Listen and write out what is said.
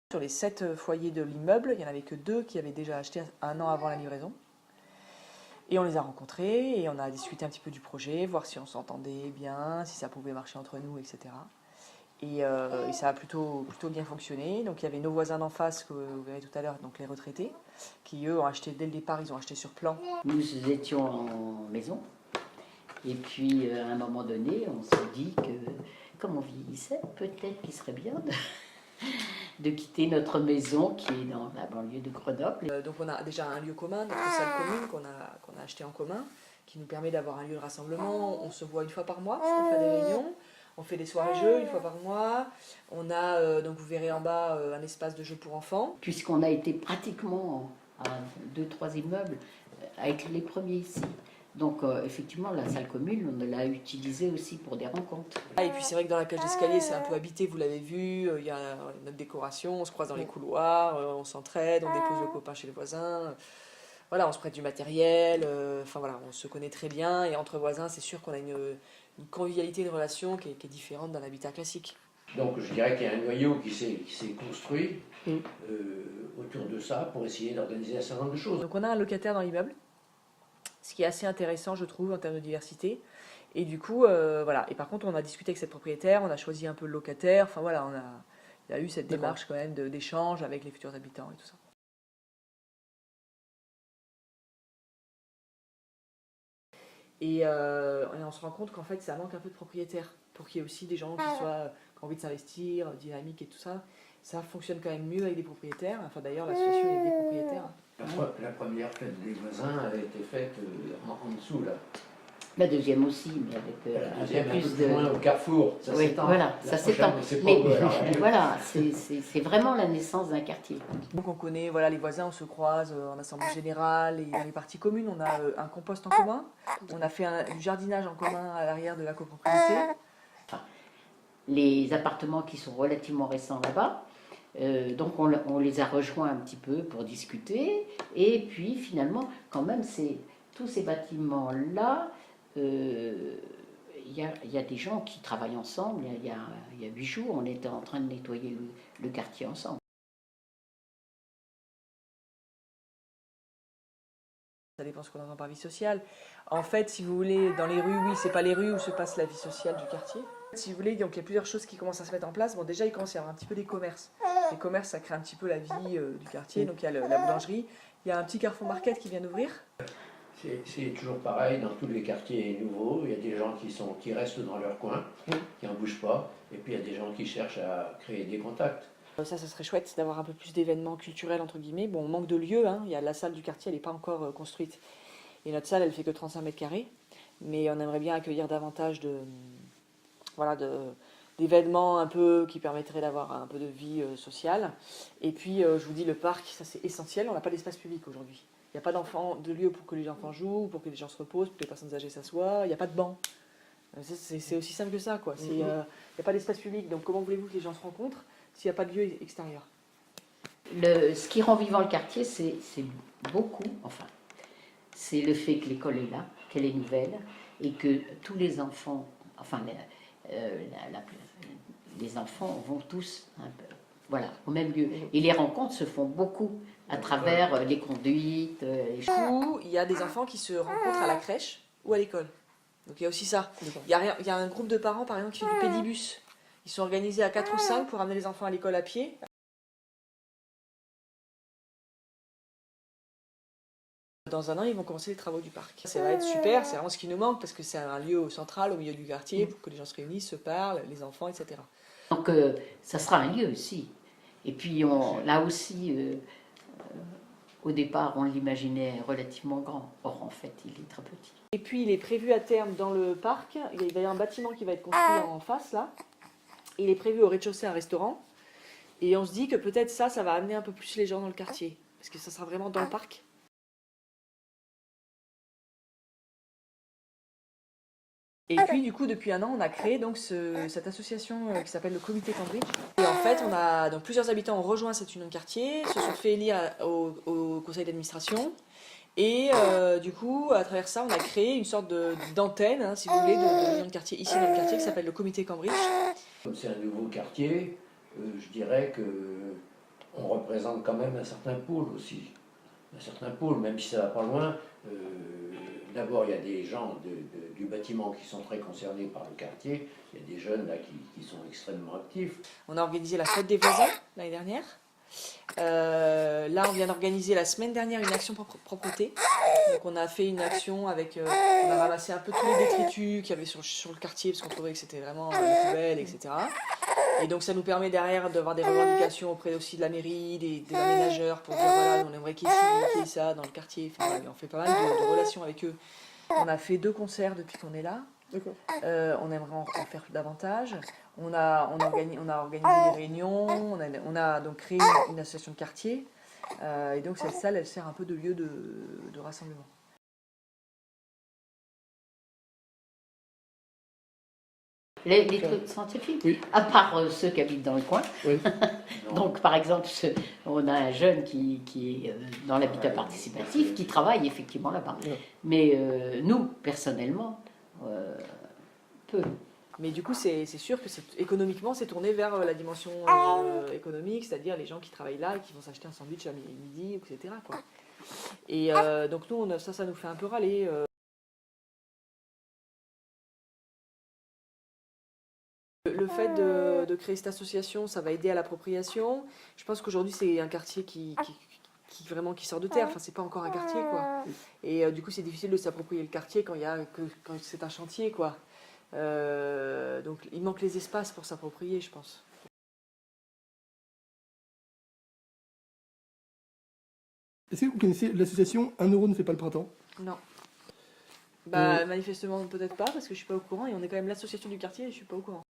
Sur les 7 foyers de l'immeuble, il n'y en avait que 2 qui avaient déjà acheté 1 an avant la livraison. Et on les a rencontrés et on a discuté un petit peu du projet, voir si on s'entendait bien, si ça pouvait marcher entre nous, etc. Et ça a plutôt bien fonctionné. Donc il y avait nos voisins d'en face, que vous verrez tout à l'heure, donc les retraités, qui eux ont acheté dès le départ, ils ont acheté sur plan. Nous étions en maison et puis à un moment donné, on s'est dit que comme on vieillissait, peut-être qu'il serait bien de quitter notre maison qui est dans la banlieue de Grenoble. Donc on a déjà un lieu commun, notre salle commune qu'on a acheté en commun, qui nous permet d'avoir un lieu de rassemblement. On se voit 1 fois par mois, on fait des réunions, on fait des soirées jeux 1 fois par mois. On a, donc vous verrez en bas, un espace de jeu pour enfants. Puisqu'on a été pratiquement à 2-3 immeubles avec les premiers ici. Donc effectivement, la salle commune, on l'a utilisée aussi pour des rencontres. Et puis c'est vrai que dans la cage d'escalier, c'est un peu habité, vous l'avez vu, il y a notre décoration, on se croise dans les couloirs, on s'entraide, on dépose le copain chez les voisins. Voilà, on se prête du matériel, enfin voilà, on se connaît très bien et entre voisins, c'est sûr qu'on a une convivialité, une relation qui est différente d'un habitat classique. Donc je dirais qu'il y a un noyau qui s'est construit autour de ça pour essayer d'organiser un certain nombre de choses. Donc on a un locataire dans l'immeuble, ce qui est assez intéressant je trouve en termes de diversité. Et du coup, voilà. Et par contre, on a discuté avec cette propriétaire, on a choisi un peu le locataire, enfin voilà, il y a eu cette démarche quand même d'échange avec les futurs habitants et tout ça. Et on se rend compte qu'en fait, ça manque un peu de propriétaires, pour qu'il y ait aussi des gens qui ont envie de s'investir, dynamiques et tout ça. Ça fonctionne quand même mieux avec des propriétaires. Enfin d'ailleurs, l'association est des propriétaires. La première fête des voisins a été faite en dessous là. La deuxième aussi, mais avec La deuxième plus un peu plus loin au carrefour. Ça oui, s'étend. voilà, ça s'étend. Mais voilà, c'est vraiment la naissance d'un quartier. Donc on connaît voilà, les voisins, on se croise en assemblée générale et dans les parties communes. On a un compost en commun, on a fait du jardinage en commun à l'arrière de la copropriété. Les appartements qui sont relativement récents là-bas, donc on les a rejoints un petit peu pour discuter. Et puis finalement, quand même, tous ces bâtiments-là, il y a des gens qui travaillent ensemble. Il y a 8 jours, on était en train de nettoyer le quartier ensemble. Ça dépend ce qu'on entend par vie sociale. En fait, si vous voulez, dans les rues, oui, c'est pas les rues où se passe la vie sociale du quartier. Si vous voulez, donc il y a plusieurs choses qui commencent à se mettre en place. Bon, déjà, il commence à y avoir un petit peu des commerces. Les commerces, ça crée un petit peu la vie du quartier. Donc il y a la boulangerie. Il y a un petit Carrefour Market qui vient d'ouvrir. C'est toujours pareil dans tous les quartiers nouveaux. Il y a des gens qui restent dans leur coin, qui n'en bougent pas. Et puis il y a des gens qui cherchent à créer des contacts. Ça serait chouette d'avoir un peu plus d'événements culturels, entre guillemets. Bon, on manque de lieux, hein. Il y a la salle du quartier, elle n'est pas encore construite. Et notre salle, elle fait que 35 mètres carrés. Mais on aimerait bien accueillir davantage d'événements un peu qui permettraient d'avoir un peu de vie sociale. Et puis, je vous dis, le parc, ça c'est essentiel. On n'a pas d'espace public aujourd'hui. Il n'y a pas de lieu pour que les enfants jouent, pour que les gens se reposent, pour que les personnes âgées s'assoient. Il n'y a pas de banc. C'est aussi simple que ça, quoi. Il n'y a pas d'espace public. Donc comment voulez-vous que les gens se rencontrent s'il n'y a pas de lieu extérieur? Ce qui rend vivant le quartier, c'est beaucoup, enfin, c'est le fait que l'école est là, qu'elle est nouvelle, et que tous les enfants, enfin, les enfants vont tous voilà, au même lieu. Et les rencontres se font beaucoup à travers les conduites. Il y a des enfants qui se rencontrent à la crèche ou à l'école. Donc il y a aussi ça. Il y a un groupe de parents, par exemple, qui fait du pédibus. Ils sont organisés à 4 ou 5 pour amener les enfants à l'école à pied. Dans 1 an, ils vont commencer les travaux du parc. Ça va être super, c'est vraiment ce qui nous manque parce que c'est un lieu central au milieu du quartier pour que les gens se réunissent, se parlent, les enfants, etc. Donc ça sera un lieu aussi. Et puis là aussi, au départ, on l'imaginait relativement grand. Or, en fait, il est très petit. Et puis, il est prévu à terme dans le parc, il va y avoir un bâtiment qui va être construit en face, là. Il est prévu au rez-de-chaussée un restaurant. Et on se dit que peut-être ça va amener un peu plus les gens dans le quartier. Parce que ça sera vraiment dans le parc. Et puis du coup, depuis 1 an, on a créé donc cette association qui s'appelle le Comité Cambridge. Et en fait, donc plusieurs habitants ont rejoint cette union de quartier, se sont fait élire au conseil d'administration. Et du coup, à travers ça, on a créé une sorte d'antenne, hein, si vous voulez, de l'union de quartier ici dans le quartier qui s'appelle le Comité Cambridge. Comme c'est un nouveau quartier, je dirais que on représente quand même un certain pôle aussi. Un certain pôle, même si ça va pas loin. D'abord, il y a des gens du bâtiment qui sont très concernés par le quartier. Il y a des jeunes là qui sont extrêmement actifs. On a organisé la fête des voisins l'année dernière. Là, on vient d'organiser la semaine dernière une action propreté. Donc, on a fait une action avec. On a ramassé un peu tous les détritus qu'il y avait sur le quartier parce qu'on trouvait que c'était vraiment une poubelle, etc. Et donc, ça nous permet derrière d'avoir des revendications auprès aussi de la mairie, des aménageurs pour dire voilà, on aimerait qu'il y ait ça dans le quartier. Enfin, voilà, on fait pas mal de relations avec eux. On a fait 2 concerts depuis qu'on est là. On aimerait en faire davantage. On a organisé des réunions, on a donc créé une association de quartier. Et donc cette salle, elle sert un peu de lieu de rassemblement. Les trucs scientifiques, Oui. à part ceux qui habitent dans le coin. Oui. Donc, par exemple, on a un jeune qui est dans l'habitat participatif, qui travaille effectivement là-bas. Ouais. Mais nous, personnellement, peu. Mais du coup, c'est sûr que économiquement, c'est tourné vers la dimension économique, c'est-à-dire les gens qui travaillent là et qui vont s'acheter un sandwich à midi, etc. quoi. Et donc nous, ça nous fait un peu râler. Le fait de créer cette association, ça va aider à l'appropriation. Je pense qu'aujourd'hui, c'est un quartier qui sort de terre. Enfin, c'est pas encore un quartier, quoi. Et du coup, c'est difficile de s'approprier le quartier quand c'est un chantier, quoi. Donc, il manque les espaces pour s'approprier, je pense. Est-ce que vous connaissez l'association 1 euro ne fait pas le printemps? Non. Bah, manifestement, peut-être pas, parce que je suis pas au courant. Et on est quand même l'association du quartier et je suis pas au courant.